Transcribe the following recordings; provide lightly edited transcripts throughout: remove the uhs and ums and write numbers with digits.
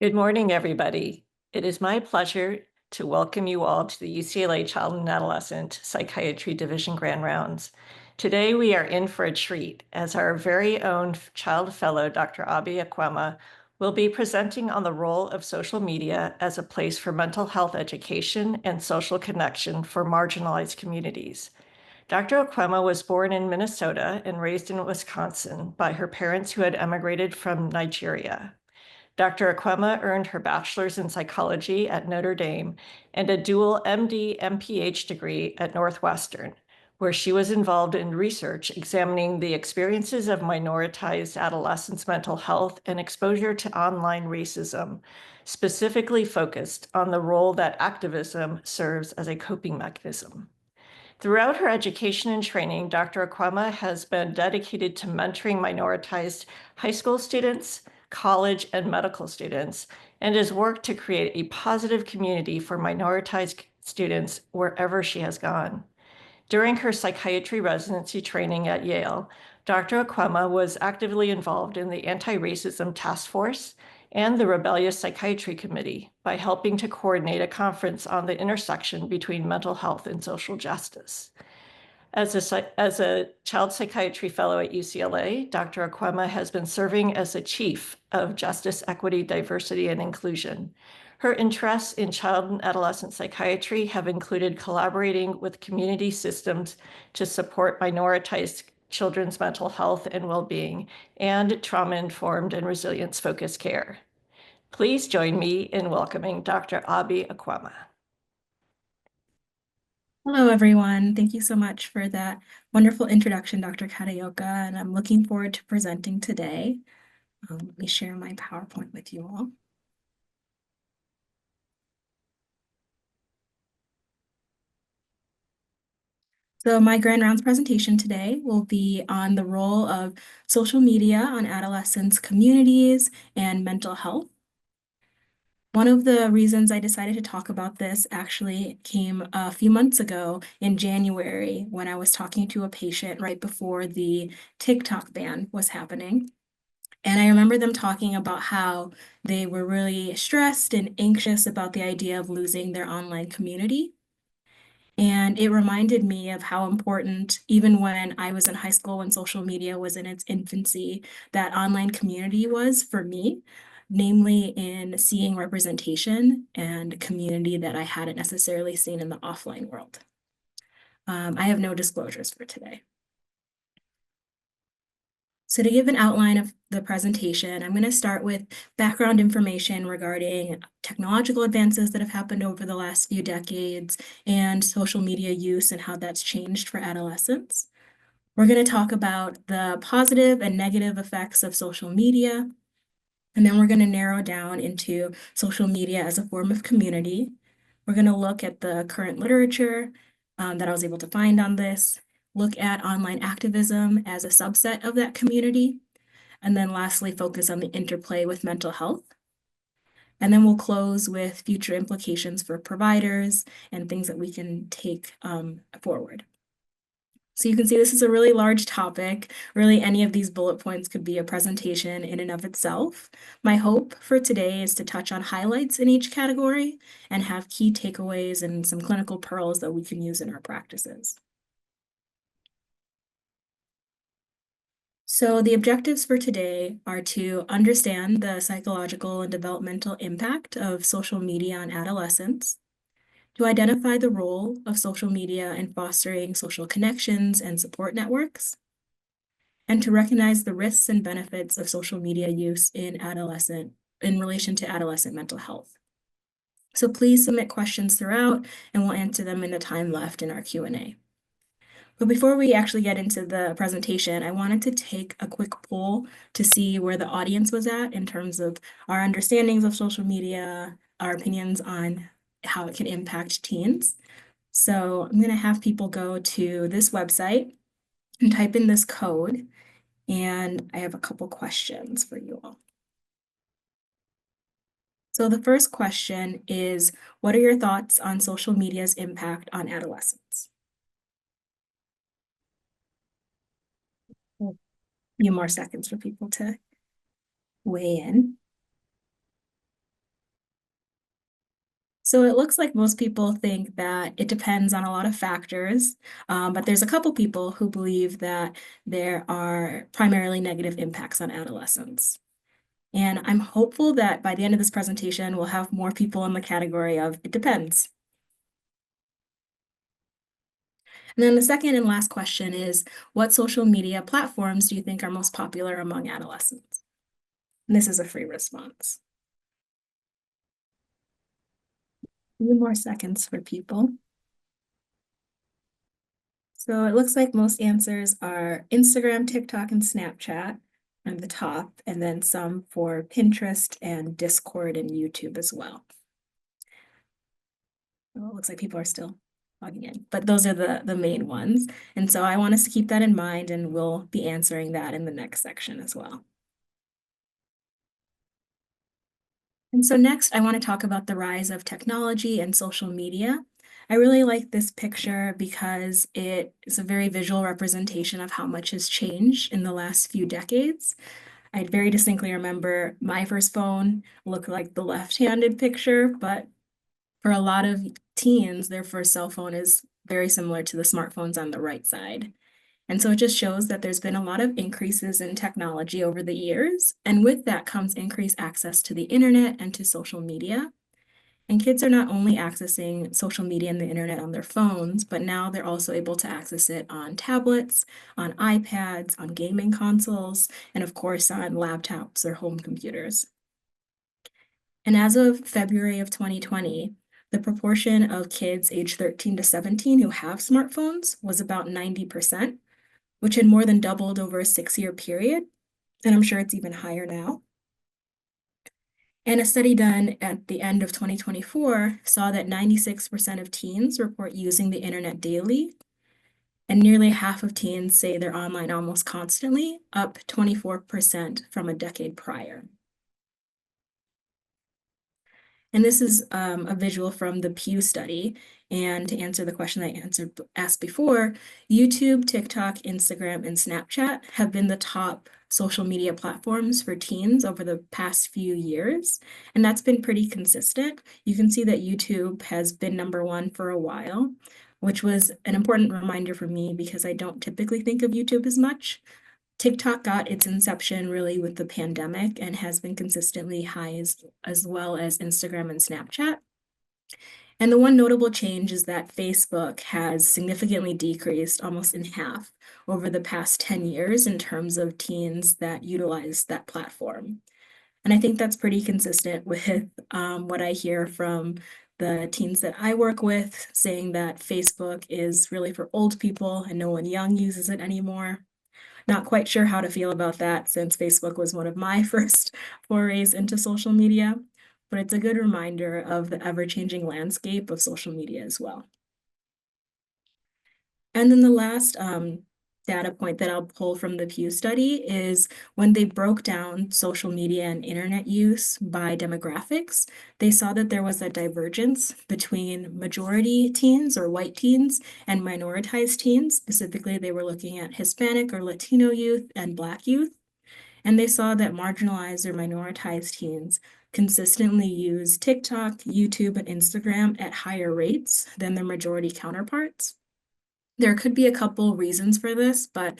Good morning, everybody. It is my pleasure to welcome you all to the UCLA Child and Adolescent Psychiatry Division Grand Rounds. Today, we are in for a treat as our very own child fellow, Dr. Oby Ekwueme, will be presenting on the role of social media as a place for mental health education and social connection for marginalized communities. Dr. Ekwueme was born in Minnesota and raised in Wisconsin by her parents who had emigrated from Nigeria. Dr. Ekwueme earned her bachelor's in psychology at Notre Dame and a dual MD MPH degree at Northwestern, where she was involved in research examining the experiences of minoritized adolescents' mental health and exposure to online racism, specifically focused on the role that activism serves as a coping mechanism. Throughout her education and training, Dr. Ekwueme has been dedicated to mentoring minoritized high school students, college, and medical students, and has worked to create a positive community for minoritized students wherever she has gone. During her psychiatry residency training at Yale, Dr. Ekwueme was actively involved in the Anti-Racism Task Force and the Rebellious Psychiatry Committee by helping to coordinate a conference on the intersection between mental health and social justice. As a child psychiatry fellow at UCLA, Dr. Ekwueme has been serving as the chief of Justice, Equity, Diversity, and Inclusion. Her interests in child and adolescent psychiatry have included collaborating with community systems to support minoritized children's mental health and well-being and trauma-informed and resilience-focused care. Please join me in welcoming Dr. Oby Ekwueme. Hello, everyone. Thank you so much for that wonderful introduction, Dr. Kataoka, and I'm looking forward to presenting today. Let me share my PowerPoint with you all. So my Grand Rounds presentation today will be on the role of social media on adolescents' communities and mental health. One of the reasons I decided to talk about this actually came a few months ago in January when I was talking to a patient right before the TikTok ban was happening. And I remember them talking about how they were really stressed and anxious about the idea of losing their online community. And it reminded me of how important, even when I was in high school, when social media was in its infancy, that online community was for me, namely in seeing representation and community that I hadn't necessarily seen in the offline world. I have no disclosures for today. So to give an outline of the presentation, I'm going to start with background information regarding technological advances that have happened over the last few decades and social media use and how that's changed for adolescents. We're going to talk about the positive and negative effects of social media, and then we're going to narrow down into social media as a form of community. We're going to look at the current literature that I was able to find on this, look at online activism as a subset of that community, and then lastly, focus on the interplay with mental health. And then we'll close with future implications for providers and things that we can take forward. So you can see this is a really large topic. Really, any of these bullet points could be a presentation in and of itself. My hope for today is to touch on highlights in each category and have key takeaways and some clinical pearls that we can use in our practices. So the objectives for today are to understand the psychological and developmental impact of social media on adolescents, to identify the role of social media in fostering social connections and support networks, and to recognize the risks and benefits of social media use in relation to adolescent mental health. So please submit questions throughout, and we'll answer them in the time left in our Q&A. But before we actually get into the presentation, I wanted to take a quick poll to see where the audience was at in terms of our understandings of social media, our opinions on how it can impact teens. So I'm going to have people go to this website and type in this code, and I have a couple questions for you all. So the first question is, what are your thoughts on social media's impact on adolescents? A few more seconds for people to weigh in. So it looks like most people think that it depends on a lot of factors, but there's a couple people who believe that there are primarily negative impacts on adolescents. And I'm hopeful that by the end of this presentation, we'll have more people in the category of it depends. And then the second and last question is, what social media platforms do you think are most popular among adolescents? And this is a free response. A few more seconds for people. So it looks like most answers are Instagram, TikTok, and Snapchat on the top, and then some for Pinterest and Discord and YouTube as well. Well, it looks like people are still logging in, but those are the main ones. And so I want us to keep that in mind, and we'll be answering that in the next section as well. And so next, I want to talk about the rise of technology and social media. I really like this picture because it is a very visual representation of how much has changed in the last few decades. I very distinctly remember my first phone looked like the left-handed picture, but for a lot of teens, their first cell phone is very similar to the smartphones on the right side. And so it just shows that there's been a lot of increases in technology over the years. And with that comes increased access to the internet and to social media. And kids are not only accessing social media and the internet on their phones, but now they're also able to access it on tablets, on iPads, on gaming consoles, and of course on laptops or home computers. And as of February of 2020, the proportion of kids aged 13 to 17 who have smartphones was about 90%, which had more than doubled over a 6-year period. And I'm sure it's even higher now. And a study done at the end of 2024 saw that 96% of teens report using the internet daily, and nearly half of teens say they're online almost constantly, up 24% from a decade prior. And this is a visual from the Pew study. And to answer the question I asked before, YouTube, TikTok, Instagram, and Snapchat have been the top social media platforms for teens over the past few years. And that's been pretty consistent. You can see that YouTube has been #1 for a while, which was an important reminder for me because I don't typically think of YouTube as much. TikTok got its inception really with the pandemic and has been consistently high as well as Instagram and Snapchat. And the one notable change is that Facebook has significantly decreased almost in half over the past 10 years in terms of teens that utilize that platform. And I think that's pretty consistent with what I hear from the teens that I work with, saying that Facebook is really for old people and no one young uses it anymore. Not quite sure how to feel about that since Facebook was one of my first forays into social media, but it's a good reminder of the ever-changing landscape of social media as well. And then the last data point that I'll pull from the Pew study is when they broke down social media and internet use by demographics, they saw that there was a divergence between majority teens or white teens and minoritized teens. Specifically, they were looking at Hispanic or Latino youth and Black youth. And they saw that marginalized or minoritized teens consistently use TikTok, YouTube, and Instagram at higher rates than their majority counterparts. There could be a couple reasons for this, but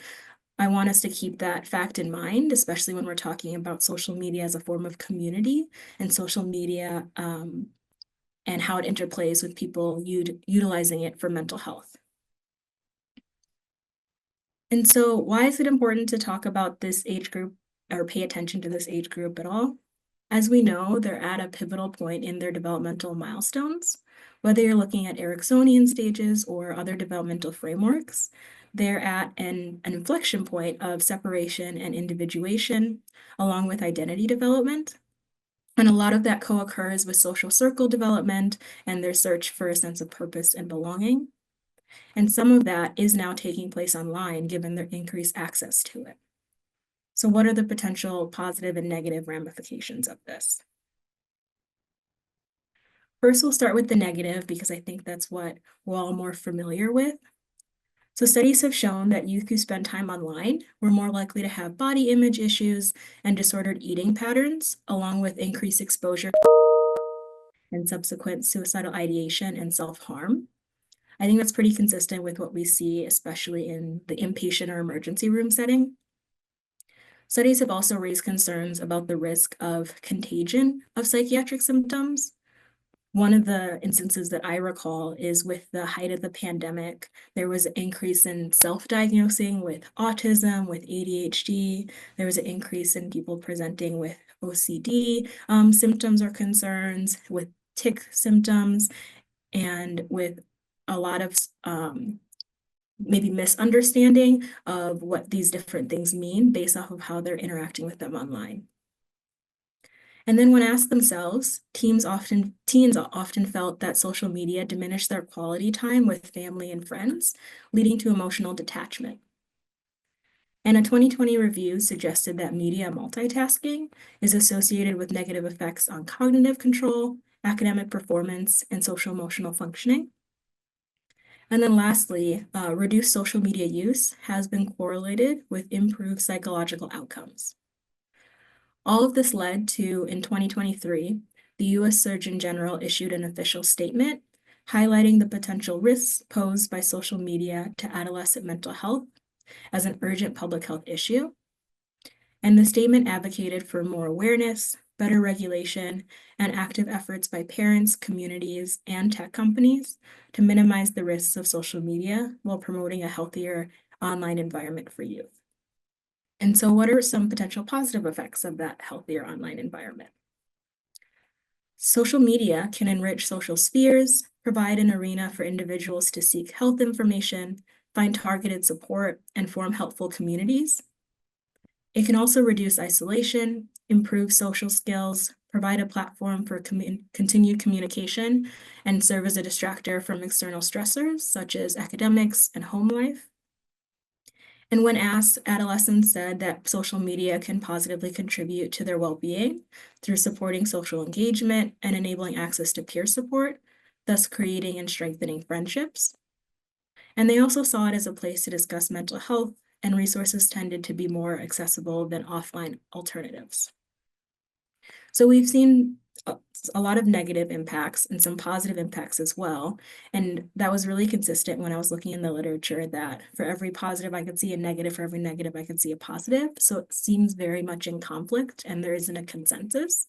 I want us to keep that fact in mind, especially when we're talking about social media as a form of community and social media and how it interplays with people utilizing it for mental health. And so why is it important to talk about this age group or pay attention to this age group at all? As we know, they're at a pivotal point in their developmental milestones. Whether you're looking at Ericksonian stages or other developmental frameworks, they're at an inflection point of separation and individuation, along with identity development. And a lot of that co-occurs with social circle development and their search for a sense of purpose and belonging. And some of that is now taking place online, given their increased access to it. So what are the potential positive and negative ramifications of this? First, we'll start with the negative because I think that's what we're all more familiar with. So studies have shown that youth who spend time online were more likely to have body image issues and disordered eating patterns, along with increased exposure. and subsequent suicidal ideation and self-harm. I think that's pretty consistent with what we see, especially in the inpatient or emergency room setting. Studies have also raised concerns about the risk of contagion of psychiatric symptoms. One of the instances that I recall is with the height of the pandemic, there was an increase in self-diagnosing with autism, with ADHD. There was an increase in people presenting with OCD symptoms or concerns, with tic symptoms, and with a lot of maybe misunderstanding of what these different things mean based off of how they're interacting with them online. And then when asked themselves, teens often felt that social media diminished their quality time with family and friends, leading to emotional detachment. And a 2020 review suggested that media multitasking is associated with negative effects on cognitive control, academic performance, and social emotional functioning. And then lastly, reduced social media use has been correlated with improved psychological outcomes. All of this led to, in 2023, the US Surgeon General issued an official statement highlighting the potential risks posed by social media to adolescent mental health as an urgent public health issue. And the statement advocated for more awareness, better regulation, and active efforts by parents, communities, and tech companies to minimize the risks of social media while promoting a healthier online environment for youth. And so what are some potential positive effects of that healthier online environment? Social media can enrich social spheres, provide an arena for individuals to seek health information, find targeted support, and form helpful communities. It can also reduce isolation, improve social skills, provide a platform for continued communication, and serve as a distractor from external stressors such as academics and home life. And when asked, adolescents said that social media can positively contribute to their well-being through supporting social engagement and enabling access to peer support, thus creating and strengthening friendships. And they also saw it as a place to discuss mental health, and resources tended to be more accessible than offline alternatives. So we've seen a lot of negative impacts and some positive impacts as well. And that was really consistent when I was looking in the literature that for every positive, I could see a negative, for every negative, I could see a positive. So it seems very much in conflict and there isn't a consensus.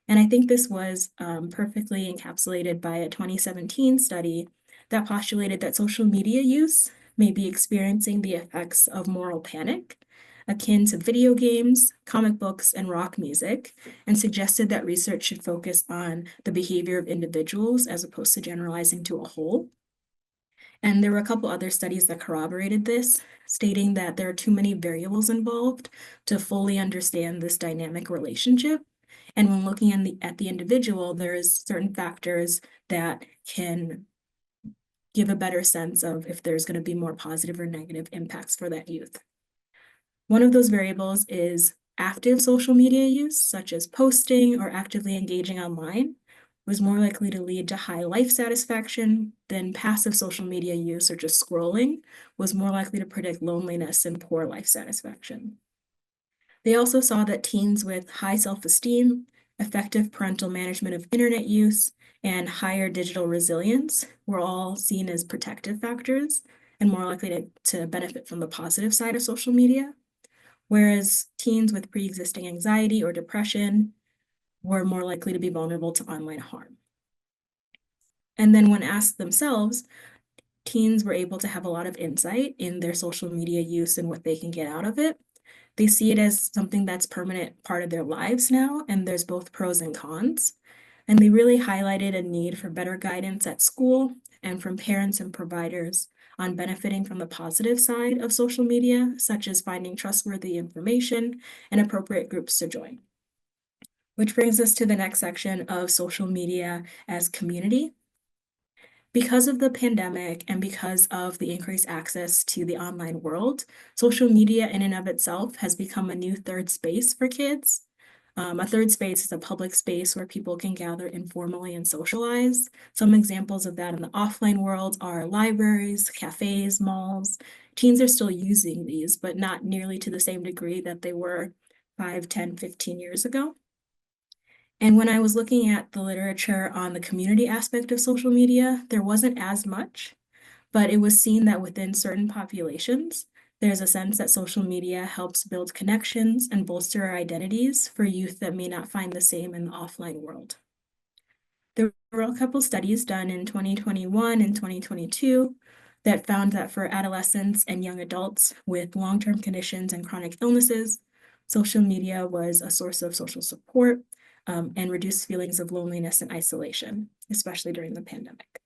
And I think this was perfectly encapsulated by a 2017 study that postulated that social media use may be experiencing the effects of moral panic, akin to video games, comic books, and rock music, and suggested that research should focus on the behavior of individuals as opposed to generalizing to a whole. And there were a couple other studies that corroborated this, stating that there are too many variables involved to fully understand this dynamic relationship. And when looking at the individual, there's certain factors that can give a better sense of if there's going to be more positive or negative impacts for that youth. One of those variables is active social media use, such as posting or actively engaging online, was more likely to lead to high life satisfaction than passive social media use or just scrolling was more likely to predict loneliness and poor life satisfaction. They also saw that teens with high self-esteem, effective parental management of internet use, and higher digital resilience were all seen as protective factors and more likely to benefit from the positive side of social media, whereas teens with pre-existing anxiety or depression were more likely to be vulnerable to online harm. And then when asked themselves, teens were able to have a lot of insight in their social media use and what they can get out of it. They see it as something that's permanent part of their lives now, and there's both pros and cons. And they really highlighted a need for better guidance at school and from parents and providers on benefiting from the positive side of social media, such as finding trustworthy information and appropriate groups to join. Which brings us to the next section of social media as community. Because of the pandemic and because of the increased access to the online world, social media in and of itself has become a new third space for kids. A third space is a public space where people can gather informally and socialize. Some examples of that in the offline world are libraries, cafes, malls. Teens are still using these, but not nearly to the same degree that they were 5, 10, 15 years ago. And when I was looking at the literature on the community aspect of social media, there wasn't as much, but it was seen that within certain populations, there's a sense that social media helps build connections and bolster our identities for youth that may not find the same in the offline world. There were a couple studies done in 2021 and 2022 that found that for adolescents and young adults with long-term conditions and chronic illnesses, social media was a source of social support and reduced feelings of loneliness and isolation, especially during the pandemic.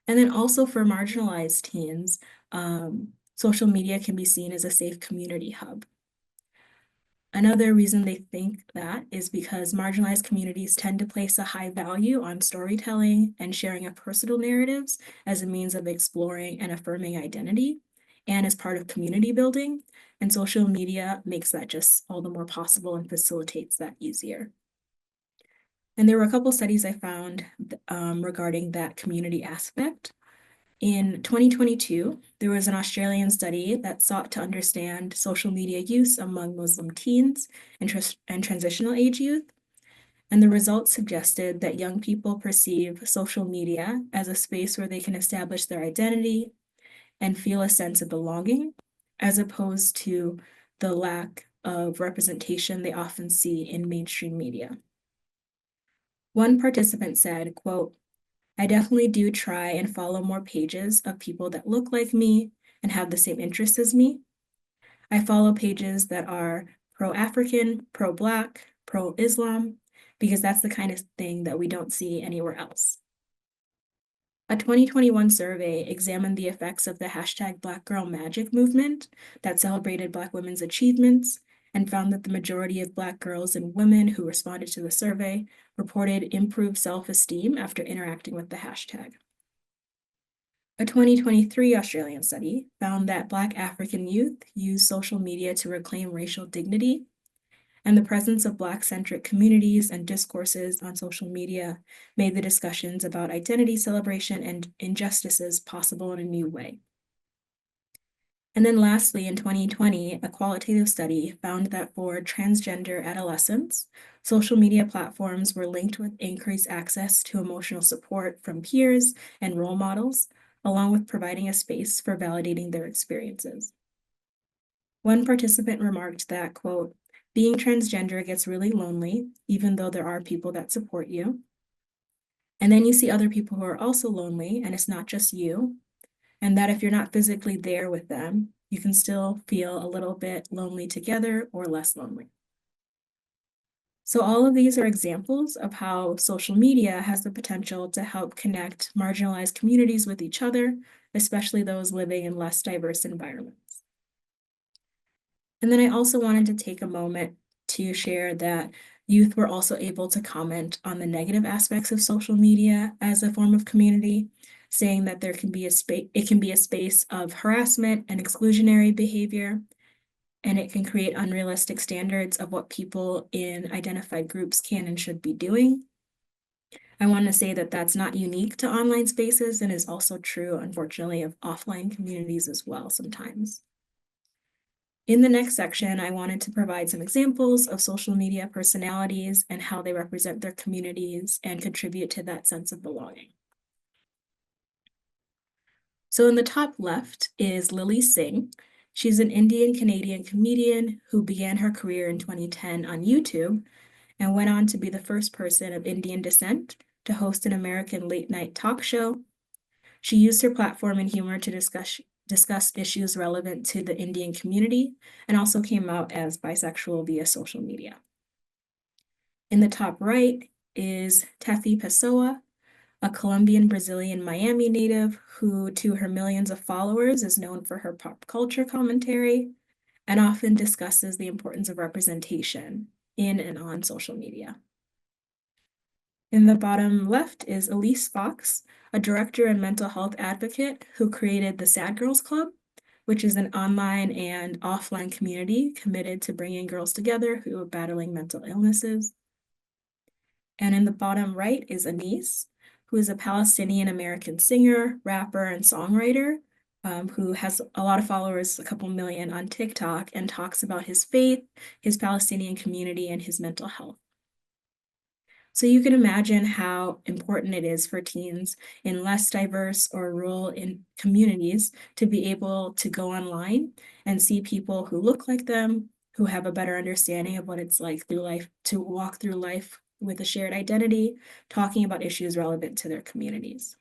And then also for marginalized teens, social media can be seen as a safe community hub. Another reason they think that is because marginalized communities tend to place a high value on storytelling and sharing of personal narratives as a means of exploring and affirming identity and as part of community building. And social media makes that just all the more possible and facilitates that easier. And there were a couple studies I found regarding that community aspect. In 2022, there was an Australian study that sought to understand social media use among Muslim teens and transitional age youth. And the results suggested that young people perceive social media as a space where they can establish their identity and feel a sense of belonging, as opposed to the lack of representation they often see in mainstream media. One participant said, quote, "I definitely do try and follow more pages of people that look like me and have the same interests as me. I follow pages that are pro-African, pro-Black, pro-Islam, because that's the kind of thing that we don't see anywhere else." A 2021 survey examined the effects of the hashtag Black Girl Magic movement that celebrated Black women's achievements and found that the majority of Black girls and women who responded to the survey reported improved self-esteem after interacting with the hashtag. A 2023 Australian study found that Black African youth use social media to reclaim racial dignity, and the presence of Black-centric communities and discourses on social media made the discussions about identity celebration and injustices possible in a new way. And then lastly, in 2020, a qualitative study found that for transgender adolescents, social media platforms were linked with increased access to emotional support from peers and role models, along with providing a space for validating their experiences. One participant remarked that, quote, "Being transgender gets really lonely, even though there are people that support you. And then you see other people who are also lonely, and it's not just you. And that if you're not physically there with them, you can still feel a little bit lonely together or less lonely." So all of these are examples of how social media has the potential to help connect marginalized communities with each other, especially those living in less diverse environments. And then I also wanted to take a moment to share that youth were also able to comment on the negative aspects of social media as a form of community, saying that there can be it can be a space of harassment and exclusionary behavior, and it can create unrealistic standards of what people in identified groups can and should be doing. I want to say that that's not unique to online spaces and is also true, unfortunately, of offline communities as well sometimes. In the next section, I wanted to provide some examples of social media personalities and how they represent their communities and contribute to that sense of belonging. So in the top left is Lily Singh. She's an Indian-Canadian comedian who began her career in 2010 on YouTube and went on to be the first person of Indian descent to host an American late-night talk show. She used her platform and humor to discuss issues relevant to the Indian community and also came out as bisexual via social media. In the top right is Tefi Pessoa, a Colombian Brazilian Miami native who, to her millions of followers, is known for her pop culture commentary and often discusses the importance of representation in and on social media. In the bottom left is Elise Fox, a director and mental health advocate who created the Sad Girls Club, which is an online and offline community committed to bringing girls together who are battling mental illnesses. And in the bottom right is Anise, who is a Palestinian American singer, rapper, and songwriter who has a lot of followers, a couple million on TikTok, and talks about his faith, his Palestinian community, and his mental health. So you can imagine how important it is for teens in less diverse or rural communities to be able to go online and see people who look like them, who have a better understanding of what it's like through life, to walk through life with a shared identity, talking about issues relevant to their communities.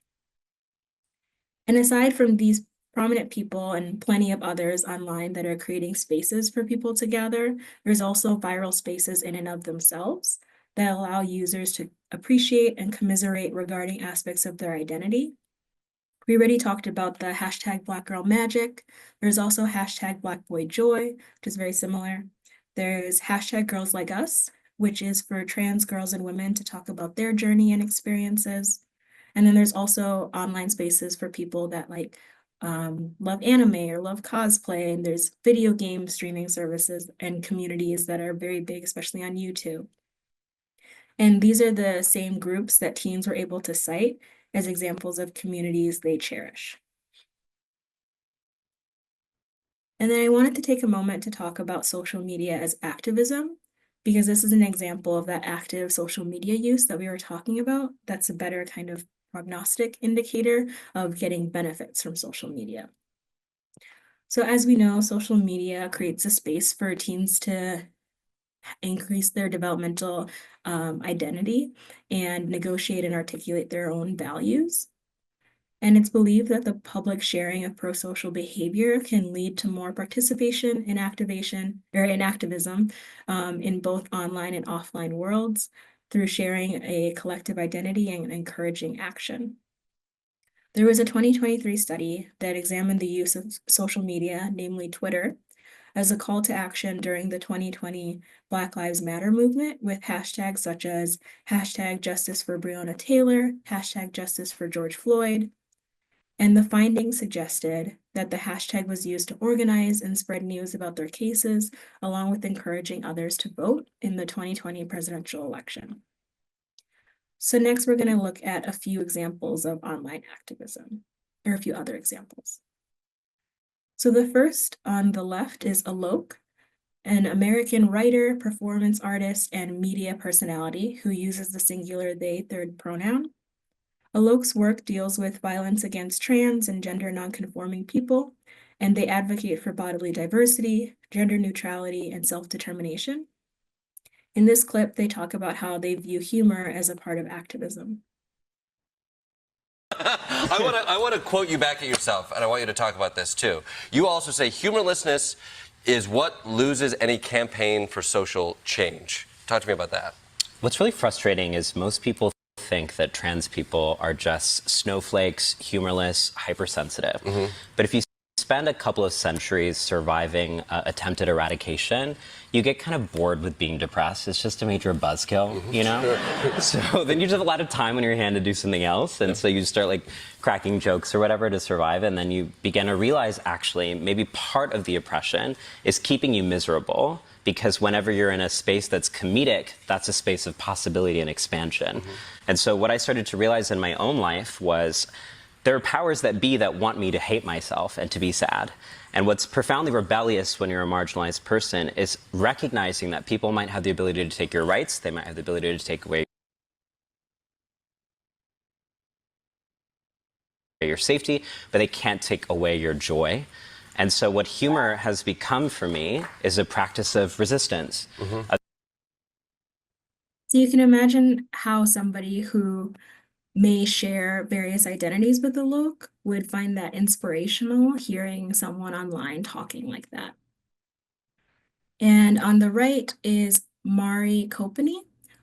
And aside from these prominent people and plenty of others online that are creating spaces for people to gather, there's also viral spaces in and of themselves that allow users to appreciate and commiserate regarding aspects of their identity. We already talked about the hashtag Black Girl Magic. There's also hashtag Black Boy Joy, which is very similar. There's hashtag Girls Like Us, which is for trans girls and women to talk about their journey and experiences. And then there's also online spaces for people that love anime or love cosplay. And there's video game streaming services and communities that are very big, especially on YouTube. And these are the same groups that teens were able to cite as examples of communities they cherish. And then I wanted to take a moment to talk about social media as activism, because this is an example of that active social media use that we were talking about. That's a better kind of prognostic indicator of getting benefits from social media. So as we know, social media creates a space for teens to increase their developmental identity and negotiate and articulate their own values. And it's believed that the public sharing of pro-social behavior can lead to more participation in activation or in activism in both online and offline worlds through sharing a collective identity and encouraging action. There was a 2023 study that examined the use of social media, namely Twitter, as a call to action during the 2020 Black Lives Matter movement with hashtags such as hashtag justice for Breonna Taylor, hashtag justice for George Floyd. And the findings suggested that the hashtag was used to organize and spread news about their cases, along with encouraging others to vote in the 2020 presidential election. So next, we're going to look at a few examples of online activism, or a few other examples. So the first on the left is Alok, an American writer, performance artist, and media personality who uses the singular they third pronoun. Alok's work deals with violence against trans and gender nonconforming people, and they advocate for bodily diversity, gender neutrality, and self-determination. In this clip, they talk about how they view humor as a part of activism. I want to quote you back at yourself, and I want you to talk about this too. You also say humorlessness is what loses any campaign for social change. Talk to me about that. What's really frustrating is most people think that trans people are just snowflakes, humorless, hypersensitive. But if you spend a couple of centuries surviving attempted eradication, you get kind of bored with being depressed. It's just a major buzzkill, you know? So then you just have a lot of time on your hand to do something else. And so you start like cracking jokes or whatever to survive. And then you begin to realize actually maybe part of the oppression is keeping you miserable, because whenever you're in a space that's comedic, that's a space of possibility and expansion. And so what I started to realize in my own life was there are powers that be that want me to hate myself and to be sad. And what's profoundly rebellious when you're a marginalized person is recognizing that people might have the ability to take your rights, they might have the ability to take away your safety, but they can't take away your joy. And so what humor has become for me is a practice of resistance. So you can imagine how somebody who may share various identities with Alok would find that inspirational, hearing someone online talking like that. And on the right is Mari Kopany,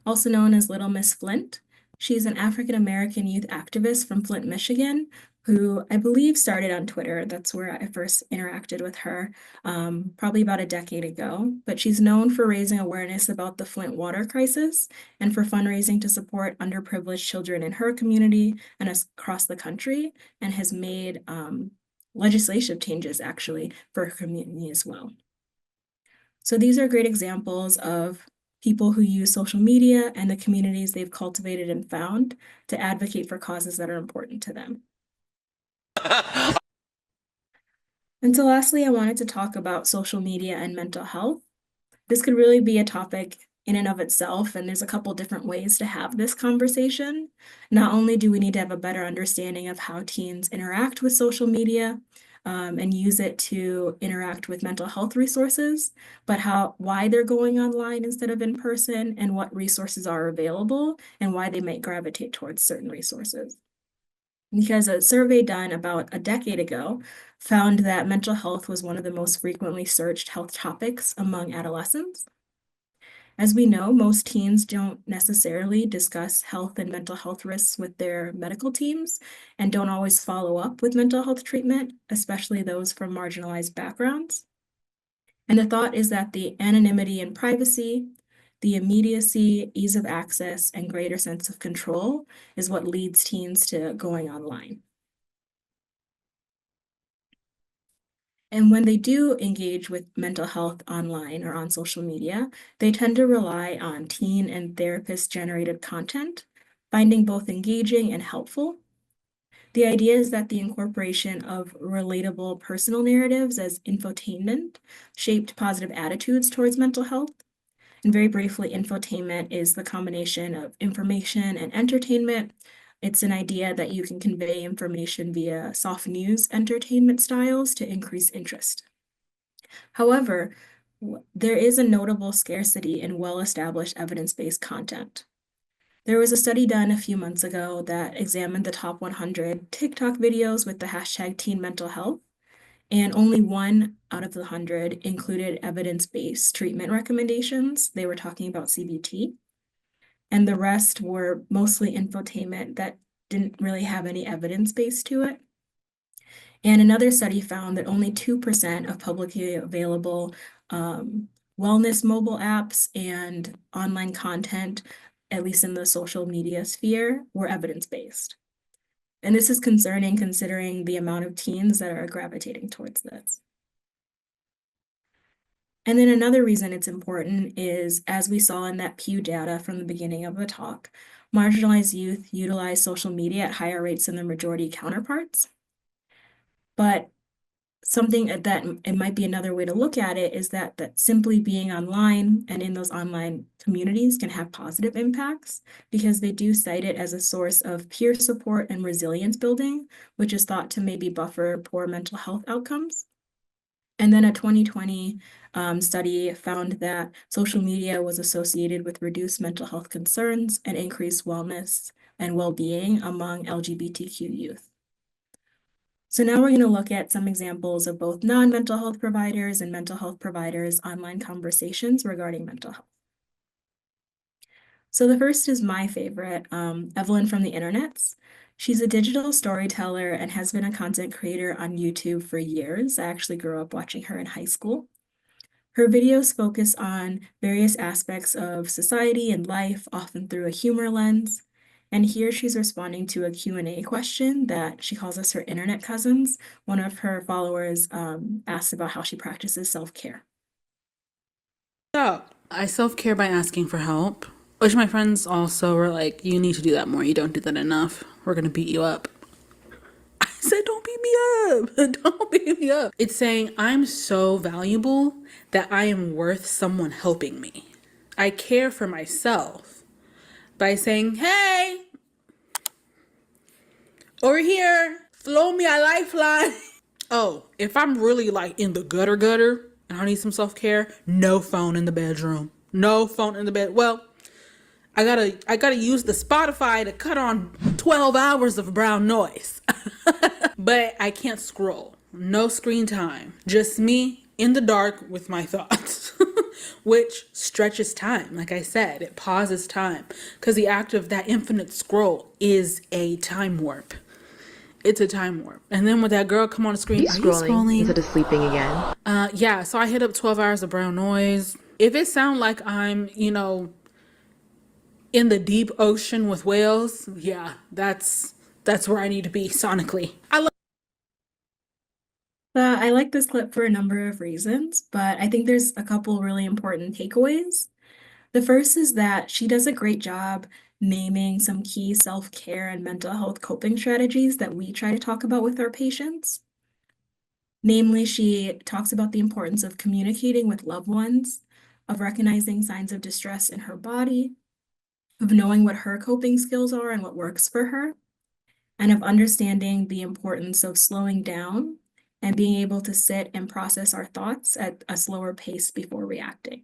also known as Little Miss Flint. She's an African-American youth activist from Flint, Michigan, who I believe started on Twitter. That's where I first interacted with her, probably about a decade ago. But she's known for raising awareness about the Flint water crisis and for fundraising to support underprivileged children in her community and across the country, and has made legislative changes actually for her community as well. So these are great examples of people who use social media and the communities they've cultivated and found to advocate for causes that are important to them. And so lastly, I wanted to talk about social media and mental health. This could really be a topic in and of itself, and there's a couple different ways to have this conversation. Not only do we need to have a better understanding of how teens interact with social media, and use it to interact with mental health resources, but why they're going online instead of in person, and what resources are available, and why they might gravitate towards certain resources. Because a survey done about a decade ago found that mental health was one of the most frequently searched health topics among adolescents. As we know, most teens don't necessarily discuss health and mental health risks with their medical teams and don't always follow up with mental health treatment, especially those from marginalized backgrounds. And the thought is that the anonymity and privacy, the immediacy, ease of access, and greater sense of control is what leads teens to going online. And when they do engage with mental health online or on social media, they tend to rely on teen and therapist-generated content, finding both engaging and helpful. The idea is that the incorporation of relatable personal narratives as infotainment shaped positive attitudes towards mental health. And very briefly, infotainment is the combination of information and entertainment. It's an idea that you can convey information via soft news entertainment styles to increase interest. However, there is a notable scarcity in well-established evidence-based content. There was a study done a few months ago that examined the top 100 TikTok videos with the hashtag teen mental health, and only one out of the 100 included evidence-based treatment recommendations. They were talking about CBT. And the rest were mostly infotainment that didn't really have any evidence base to it. And another study found that only 2% of publicly available wellness mobile apps and online content, at least in the social media sphere, were evidence-based. And this is concerning considering the amount of teens that are gravitating towards this. And then another reason it's important is, as we saw in that Pew data from the beginning of the talk, marginalized youth utilize social media at higher rates than their majority counterparts. But something that it might be another way to look at it is that simply being online and in those online communities can have positive impacts, because they do cite it as a source of peer support and resilience building, which is thought to maybe buffer poor mental health outcomes. And then a 2020 study found that social media was associated with reduced mental health concerns and increased wellness and well-being among LGBTQ youth. So now we're going to look at some examples of both non-mental health providers and mental health providers' online conversations regarding mental health. So the first is my favorite, Evelyn from the internets. She's a digital storyteller and has been a content creator on YouTube for years. I actually grew up watching her in high school. Her videos focus on various aspects of society and life, often through a humor lens. And here she's responding to a Q&A question that she calls us her internet cousins. One of her followers asked about how she practices self-care. So I self-care by asking for help, which my friends also were like, you need to do that more. You don't do that enough. We're going to beat you up. I said, don't beat me up. Don't beat me up. It's saying I'm so valuable that I am worth someone helping me. I care for myself by saying, hey, over here, flow me a lifeline. Oh, if I'm really like in the gutter and I need some self-care, no phone in the bedroom. No phone in the bed. Well, I gotta use the Spotify to cut on 12 hours of brown noise. But I can't scroll. No screen time. Just me in the dark with my thoughts. Which stretches time. Like I said, it pauses time. Because the act of that infinite scroll is a time warp. It's a time warp. And then when that girl come on the screen, are you scrolling instead of sleeping again? Yeah, so I hit up 12 hours of brown noise. If it sounds like I'm, in the deep ocean with whales, yeah, that's where I need to be sonically. I like this clip for a number of reasons, but I think there's a couple really important takeaways. The first is that she does a great job naming some key self-care and mental health coping strategies that we try to talk about with our patients. Namely, she talks about the importance of communicating with loved ones, of recognizing signs of distress in her body, of knowing what her coping skills are and what works for her, and of understanding the importance of slowing down and being able to sit and process our thoughts at a slower pace before reacting.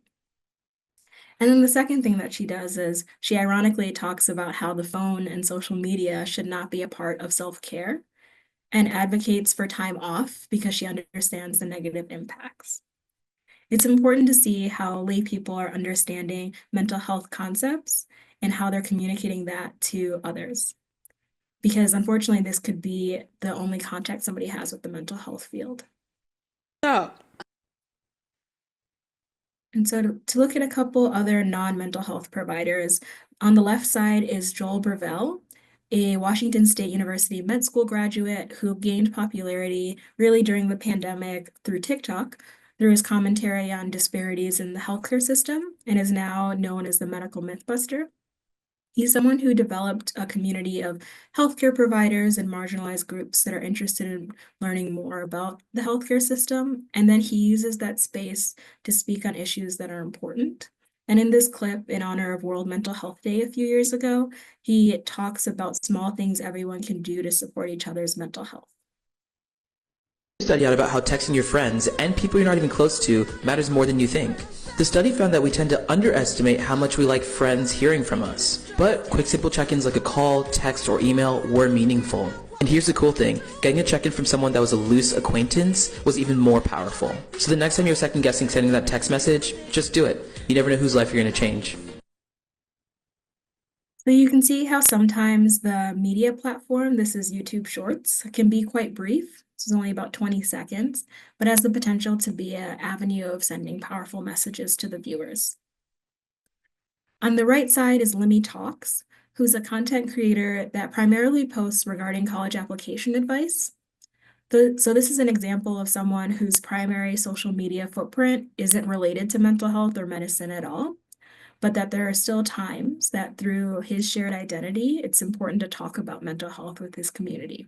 And then the second thing that she does is she ironically talks about how the phone and social media should not be a part of self-care and advocates for time off because she understands the negative impacts. It's important to see how lay people are understanding mental health concepts and how they're communicating that to others. Because unfortunately, this could be the only contact somebody has with the mental health field. So, And so to look at a couple other non-mental health providers, on the left side is Joel Brevel, a Washington State University med school graduate who gained popularity really during the pandemic through TikTok, through his commentary on disparities in the healthcare system, and is now known as the medical mythbuster. He's someone who developed a community of healthcare providers and marginalized groups that are interested in learning more about the healthcare system. And then he uses that space to speak on issues that are important. And in this clip, in honor of World Mental Health Day a few years ago, he talks about small things everyone can do to support each other's mental health. Study out about how texting your friends and people you're not even close to matters more than you think. The study found that we tend to underestimate how much we like friends hearing from us. But quick simple check-ins like a call, text, or email were meaningful. And here's the cool thing, getting a check-in from someone that was a loose acquaintance was even more powerful. So the next time you're second guessing sending that text message, just do it. You never know whose life you're going to change. So you can see how sometimes the media platform, this is YouTube Shorts, can be quite brief. This is only about 20 seconds, but has the potential to be an avenue of sending powerful messages to the viewers. On the right side is Limmy Talks, who's a content creator that primarily posts regarding college application advice. So this is an example of someone whose primary social media footprint isn't related to mental health or medicine at all, but that there are still times that through his shared identity, it's important to talk about mental health with his community.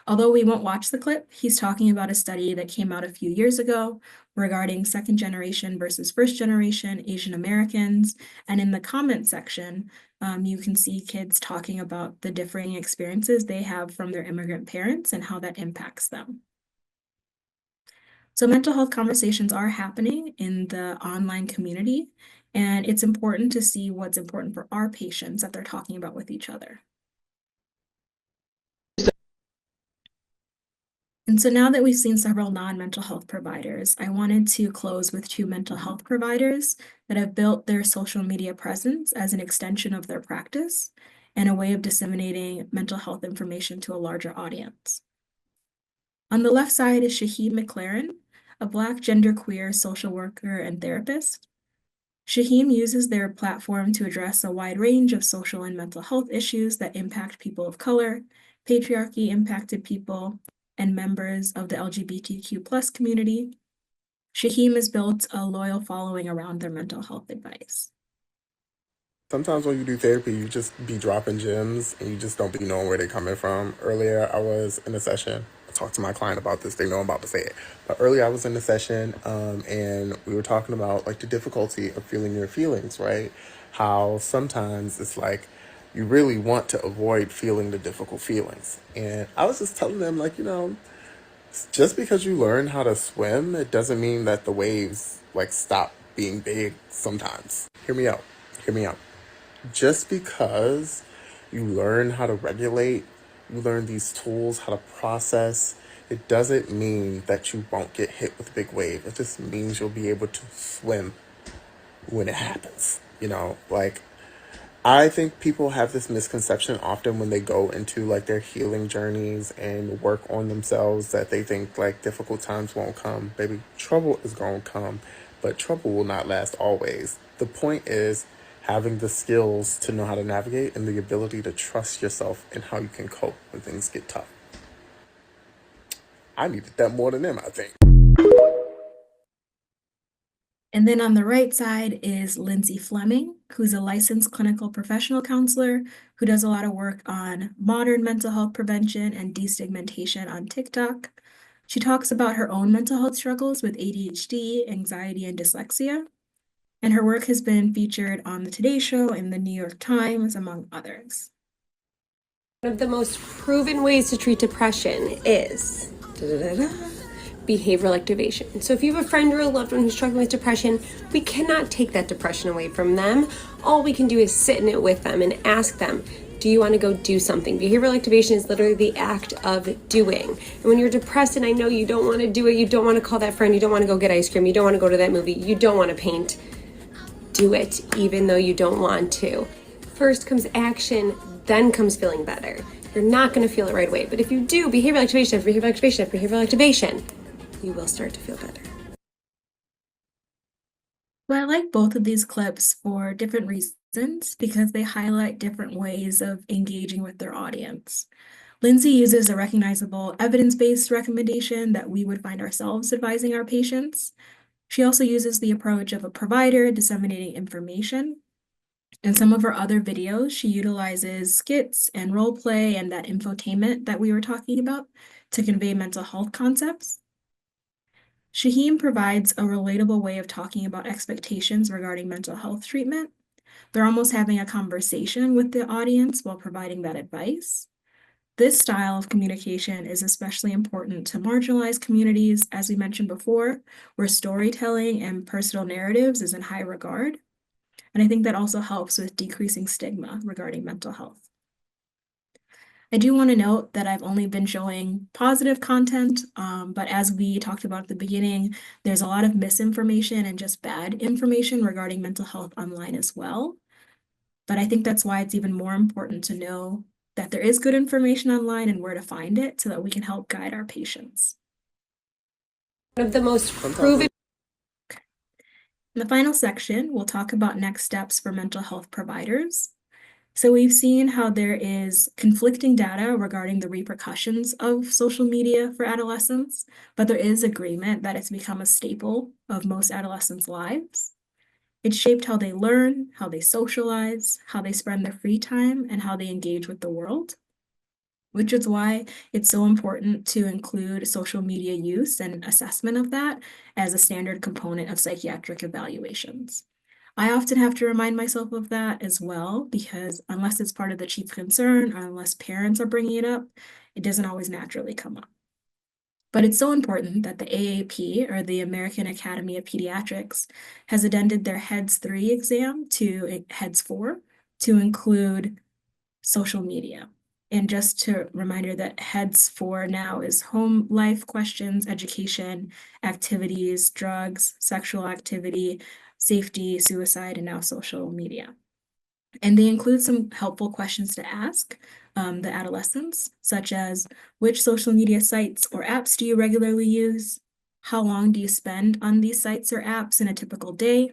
Although we won't watch the clip, he's talking about a study that came out a few years ago regarding second generation versus first generation Asian Americans. And in the comment section, you can see kids talking about the differing experiences they have from their immigrant parents and how that impacts them. So mental health conversations are happening in the online community, and it's important to see what's important for our patients that they're talking about with each other. And so now that we've seen several non-mental health providers, I wanted to close with two mental health providers that have built their social media presence as an extension of their practice and a way of disseminating mental health information to a larger audience. On the left side is Shaheed McLaren, a Black genderqueer social worker and therapist. Shaheem uses their platform to address a wide range of social and mental health issues that impact people of color, patriarchy-impacted people, and members of the LGBTQ+ community. Shaheem has built a loyal following around their mental health advice. Sometimes when you do therapy, you just be dropping gems and you just don't be knowing where they're coming from. Earlier, I was in a session. I talked to my client about this. They know I'm about to say it. But earlier, I was in a session and we were talking about like the difficulty of feeling your feelings, right? How sometimes it's like you really want to avoid feeling the difficult feelings. And I was just telling them, like, just because you learn how to swim, it doesn't mean that the waves like stop being big sometimes. Hear me out. Hear me out. Just because you learn how to regulate, you learn these tools, how to process, it doesn't mean that you won't get hit with a big wave. It just means you'll be able to swim when it happens. Like, I think people have this misconception often when they go into like their healing journeys and work on themselves that they think like difficult times won't come. Baby, trouble is going to come, but trouble will not last always. The point is having the skills to know how to navigate and the ability to trust yourself and how you can cope when things get tough. I needed that more than them, I think. And then on the right side is Lindsay Fleming, who's a licensed clinical professional counselor who does a lot of work on modern mental health prevention and destigmatization on TikTok. She talks about her own mental health struggles with ADHD, anxiety, and dyslexia. And her work has been featured on the Today Show and the New York Times, among others. One of the most proven ways to treat depression is behavioral activation. So if you have a friend or a loved one who's struggling with depression, we cannot take that depression away from them. All we can do is sit in it with them and ask them, do you want to go do something? Behavioral activation is literally the act of doing. And when you're depressed and I know you don't want to do it, you don't want to call that friend, you don't want to go get ice cream, you don't want to go to that movie, you don't want to paint, do it even though you don't want to. First comes action, then comes feeling better. You're not going to feel it right away, but if you do behavioral activation, behavioral activation, behavioral activation, you will start to feel better. Well, I like both of these clips for different reasons because they highlight different ways of engaging with their audience. Lindsay uses a recognizable evidence-based recommendation that we would find ourselves advising our patients. She also uses the approach of a provider disseminating information. In some of her other videos, she utilizes skits and role play and that infotainment that we were talking about to convey mental health concepts. Shaheen provides a relatable way of talking about expectations regarding mental health treatment. They're almost having a conversation with the audience while providing that advice. This style of communication is especially important to marginalized communities, as we mentioned before, where storytelling and personal narratives is in high regard. And I think that also helps with decreasing stigma regarding mental health. I do want to note that I've only been showing positive content, but as we talked about at the beginning, there's a lot of misinformation and just bad information regarding mental health online as well. But I think that's why it's even more important to know that there is good information online and where to find it so that we can help guide our patients. One of the most proven. In the final section, we'll talk about next steps for mental health providers. So we've seen how there is conflicting data regarding the repercussions of social media for adolescents, but there is agreement that it's become a staple of most adolescents' lives. It's shaped how they learn, how they socialize, how they spend their free time, and how they engage with the world, which is why it's so important to include social media use and assessment of that as a standard component of psychiatric evaluations. I often have to remind myself of that as well, because unless it's part of the chief concern or unless parents are bringing it up, it doesn't always naturally come up. But it's so important that the AAP, or the American Academy of Pediatrics, has addended their HEADS 3 exam to HEADS 4 to include social media. And just a reminder that HEADS 4 now is home life questions, education, activities, drugs, sexual activity, safety, suicide, and now social media. And they include some helpful questions to ask the adolescents, such as which social media sites or apps do you regularly use? How long do you spend on these sites or apps in a typical day?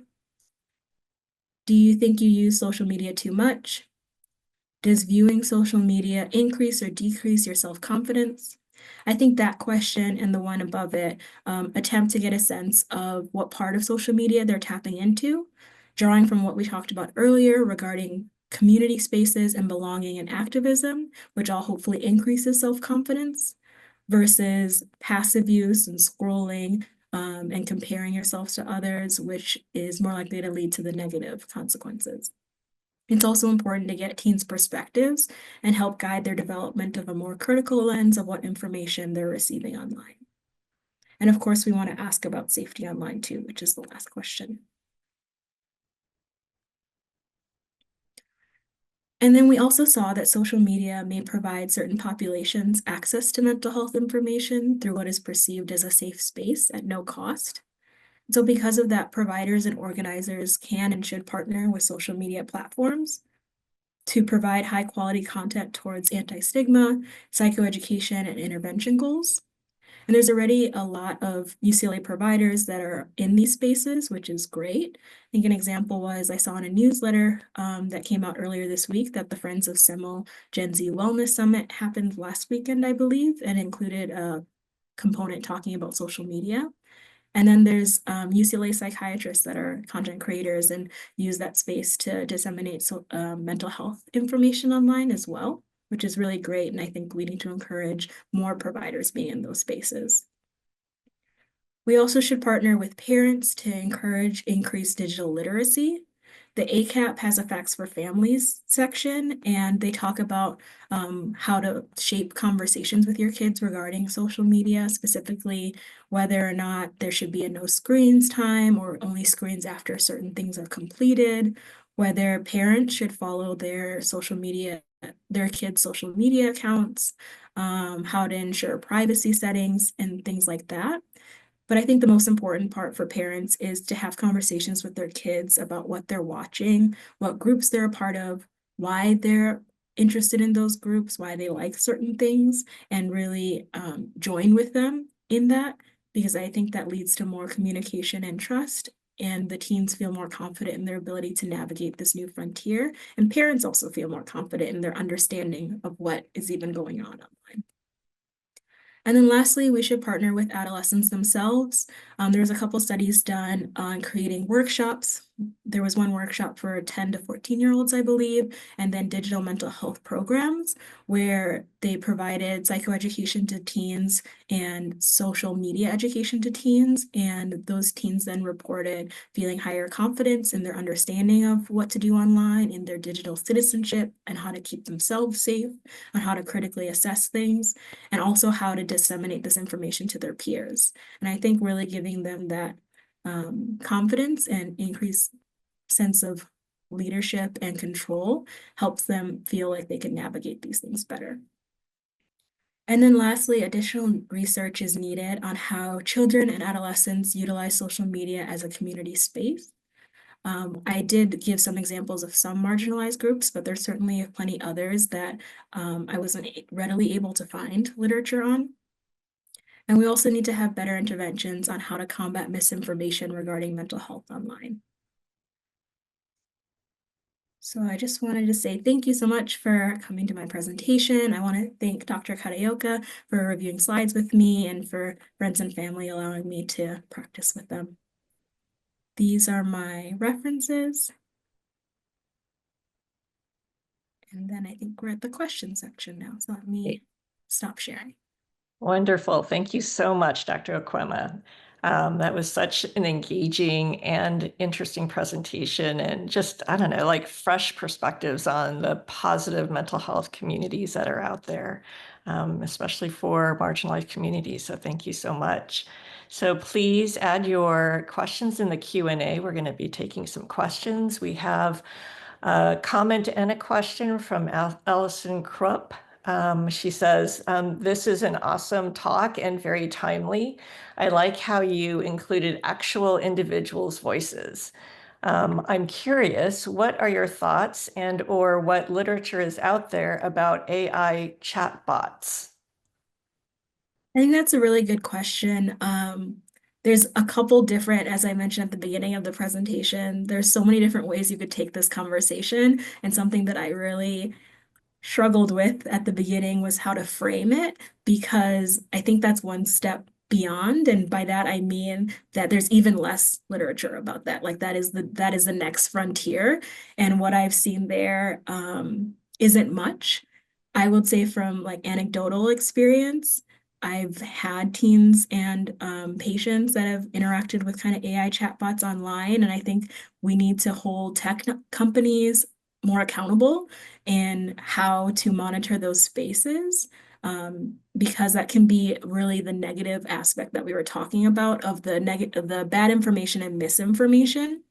Do you think you use social media too much? Does viewing social media increase or decrease your self-confidence? I think that question and the one above it attempt to get a sense of what part of social media they're tapping into, drawing from what we talked about earlier regarding community spaces and belonging and activism, which all hopefully increases self-confidence, versus passive use and scrolling and comparing yourself to others, which is more likely to lead to the negative consequences. It's also important to get teens' perspectives and help guide their development of a more critical lens of what information they're receiving online. And of course, we want to ask about safety online too, which is the last question. And then we also saw that social media may provide certain populations access to mental health information through what is perceived as a safe space at no cost. So because of that, providers and organizers can and should partner with social media platforms to provide high quality content towards anti-stigma, psychoeducation, and intervention goals. And there's already a lot of UCLA providers that are in these spaces, which is great. I think an example was I saw in a newsletter that came out earlier this week that the Friends of Semel Gen Z Wellness Summit happened last weekend, I believe, and included a component talking about social media. And then there's UCLA psychiatrists that are content creators and use that space to disseminate mental health information online as well, which is really great. And I think we need to encourage more providers being in those spaces. We also should partner with parents to encourage increased digital literacy. The ACAP has a Facts for Families section, and they talk about how to shape conversations with your kids regarding social media, specifically whether or not there should be a no screens time or only screens after certain things are completed, whether parents should follow their kids' social media accounts, how to ensure privacy settings and things like that. But I think the most important part for parents is to have conversations with their kids about what they're watching, what groups they're a part of, why they're interested in those groups, why they like certain things, and really join with them in that, because I think that leads to more communication and trust. And the teens feel more confident in their ability to navigate this new frontier. And parents also feel more confident in their understanding of what is even going on online. And then lastly, we should partner with adolescents themselves. There's a couple studies done on creating workshops. There was one workshop for 10 to 14-year-olds, I believe, and then digital mental health programs where they provided psychoeducation to teens and social media education to teens. And those teens then reported feeling higher confidence in their understanding of what to do online, in their digital citizenship, and how to keep themselves safe, and how to critically assess things, and also how to disseminate this information to their peers. And I think really giving them that confidence and increased sense of leadership and control helps them feel like they can navigate these things better. And then lastly, additional research is needed on how children and adolescents utilize social media as a community space. I did give some examples of some marginalized groups, but there's certainly plenty others that I wasn't readily able to find literature on. And we also need to have better interventions on how to combat misinformation regarding mental health online. So I just wanted to say thank you so much for coming to my presentation. I want to thank Dr. Kataoka for reviewing slides with me and for friends and family allowing me to practice with them. These are my references. And then I think we're at the question section now. So let me stop sharing. Wonderful. Thank you so much, Dr. Okwueme. That was such an engaging and interesting presentation, and just, I don't know, like fresh perspectives on the positive mental health communities that are out there, especially for marginalized communities. So thank you so much. So please add your questions in the Q&A. We're going to be taking some questions. We have a comment and a question from Allison Krupp. She says, this is an awesome talk and very timely. I like how you included actual individuals' voices. I'm curious, what are your thoughts and or what literature is out there about AI chatbots? I think that's a really good question. There's a couple different, as I mentioned at the beginning of the presentation, there's so many different ways you could take this conversation, and something that I really struggled with at the beginning was how to frame it, because I think that's one step beyond, and by that I mean that there's even less literature about that. Like that is the next frontier, and what I've seen there isn't much. I would say from like anecdotal experience, I've had teens and patients that have interacted with kind of AI chatbots online, and I think we need to hold tech companies more accountable and how to monitor those spaces, because that can be really the negative aspect that we were talking about of the bad information and misinformation,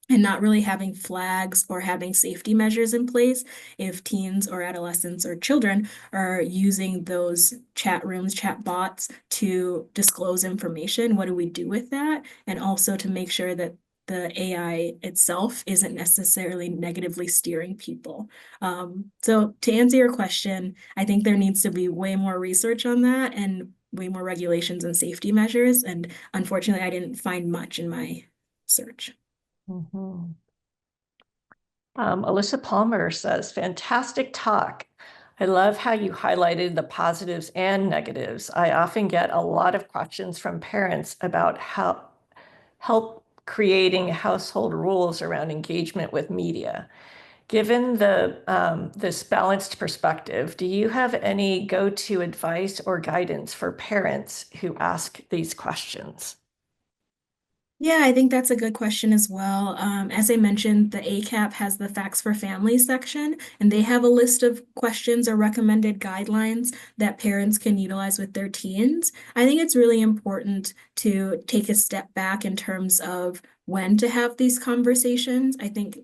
and not really having flags or having safety measures in place if teens or adolescents or children are using those chat rooms, chat bots to disclose information. What do we do with that? And also to make sure that the AI itself isn't necessarily negatively steering people. So to answer your question, I think there needs to be way more research on that and way more regulations and safety measures. And unfortunately, I didn't find much in my search. Alyssa Palmer says, fantastic talk. I love how you highlighted the positives and negatives. I often get a lot of questions from parents about how help creating household rules around engagement with media. Given this balanced perspective, do you have any go-to advice or guidance for parents who ask these questions? Yeah, I think that's a good question as well. As I mentioned, the ACAP has the Facts for Families section, and they have a list of questions or recommended guidelines that parents can utilize with their teens. I think it's really important to take a step back in terms of when to have these conversations. I think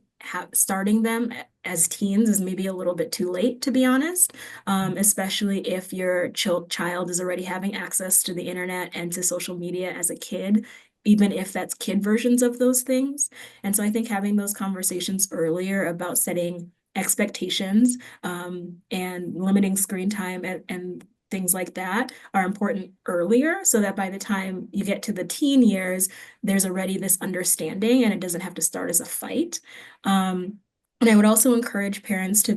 starting them as teens is maybe a little bit too late, to be honest, especially if your child is already having access to the internet and to social media as a kid, even if that's kid versions of those things. And so I think having those conversations earlier about setting expectations, and limiting screen time and things like that are important earlier, so that by the time you get to the teen years, there's already this understanding and it doesn't have to start as a fight. And I would also encourage parents to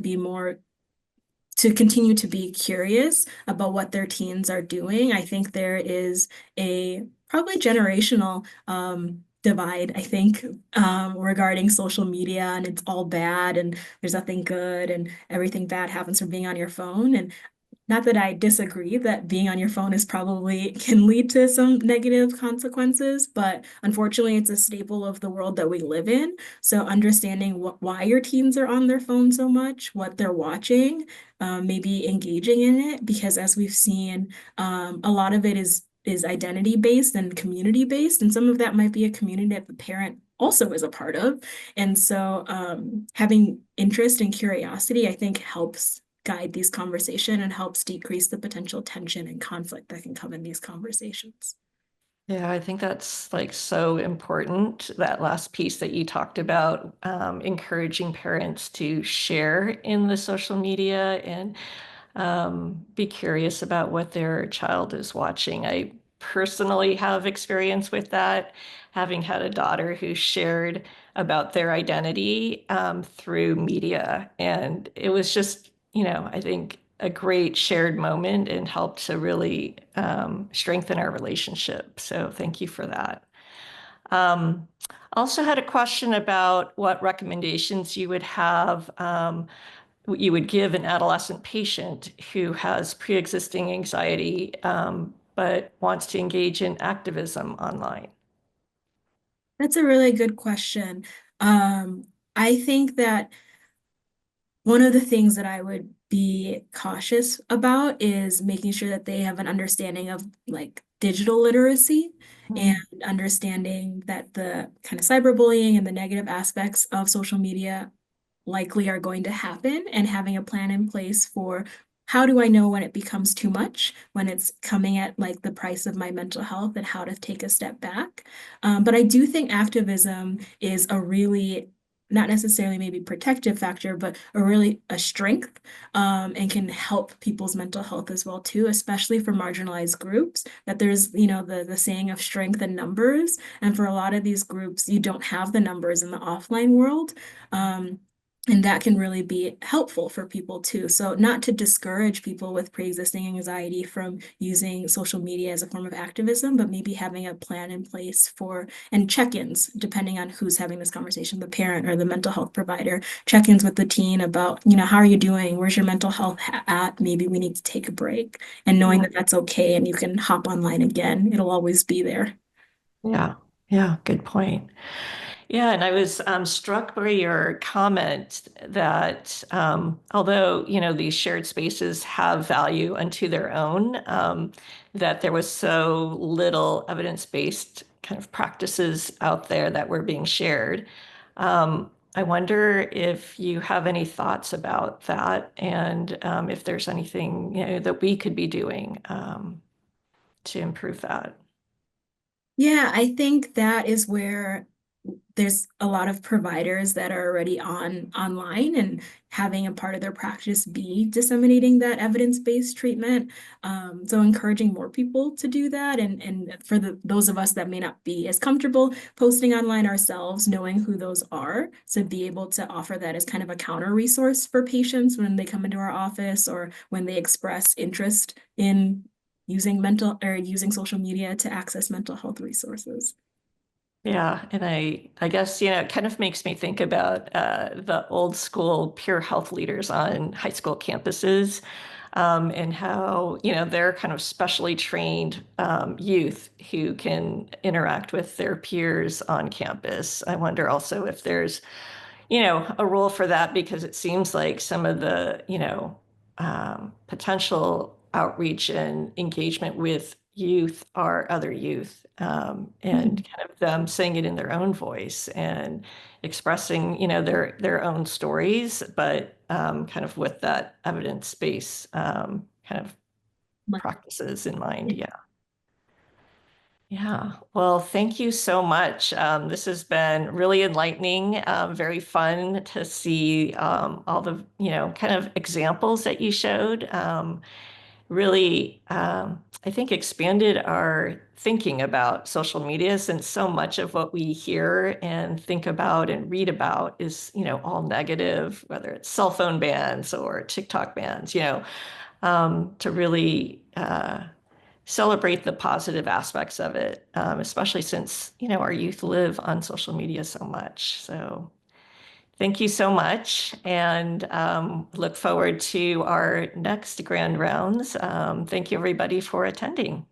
continue to be curious about what their teens are doing. I think there is a probably generational divide, I think, regarding social media, and it's all bad and there's nothing good and everything bad happens from being on your phone. And not that I disagree that being on your phone is probably can lead to some negative consequences, but unfortunately, it's a staple of the world that we live in. So understanding why your teens are on their phone so much, what they're watching, maybe engaging in it, because as we've seen, a lot of it is identity based and community based, and some of that might be a community that the parent also is a part of. And so having interest and curiosity, I think, helps guide these conversation and helps decrease the potential tension and conflict that can come in these conversations. Yeah, I think that's like so important, that last piece that you talked about, encouraging parents to share in the social media and be curious about what their child is watching. I personally have experience with that, having had a daughter who shared about their identity through media. And it was just, I think a great shared moment and helped to really strengthen our relationship. So thank you for that. Um, Also had a question about what recommendations you would have, you would give an adolescent patient who has pre-existing anxiety, but wants to engage in activism online. That's a really good question. Um, I think that one of the things that I would be cautious about is making sure that they have an understanding of like digital literacy and understanding that the kind of cyberbullying and the negative aspects of social media likely are going to happen, and having a plan in place for how do I know when it becomes too much, when it's coming at like the price of my mental health, and how to take a step back. But I do think activism is a really not necessarily maybe protective factor, but a strength, and can help people's mental health as well too, especially for marginalized groups. That there's, the saying of strength in numbers, and for a lot of these groups, you don't have the numbers in the offline world. And that can really be helpful for people too. So not to discourage people with pre-existing anxiety from using social media as a form of activism, but maybe having a plan in place for, and check-ins, depending on who's having this conversation, the parent or the mental health provider, check-ins with the teen about, how are you doing? Where's your mental health at? Maybe we need to take a break, and knowing that that's okay and you can hop online again. It'll always be there. Yeah, yeah, good point. Yeah, and I was struck by your comment that although, these shared spaces have value unto their own, that there was so little evidence-based kind of practices out there that were being shared. I wonder if you have any thoughts about that, and if there's anything, that we could be doing to improve that. Yeah, I think that is where there's a lot of providers that are already online and having a part of their practice be disseminating that evidence-based treatment. So encouraging more people to do that, and for those of us that may not be as comfortable posting online ourselves, knowing who those are, to be able to offer that as kind of a counter resource for patients when they come into our office or when they express interest in using social media to access mental health resources. Yeah, and I guess, it kind of makes me think about the old school peer health leaders on high school campuses. and how, they're kind of specially trained youth who can interact with their peers on campus. I wonder also if there's, a role for that, because it seems like some of the, potential outreach and engagement with youth are other youth, and kind of them saying it in their own voice and expressing, their own stories, but kind of with that evidence base kind of practices in mind. Yeah. Yeah. Well, thank you so much. This has been really enlightening, very fun to see all the, kind of examples that you showed. Really, I think expanded our thinking about social media, since so much of what we hear and think about and read about is, all negative, whether it's cell phone bans or TikTok bans, to really celebrate the positive aspects of it, especially since, our youth live on social media so much. So thank you so much, and look forward to our next grand rounds. Thank you, everybody, for attending.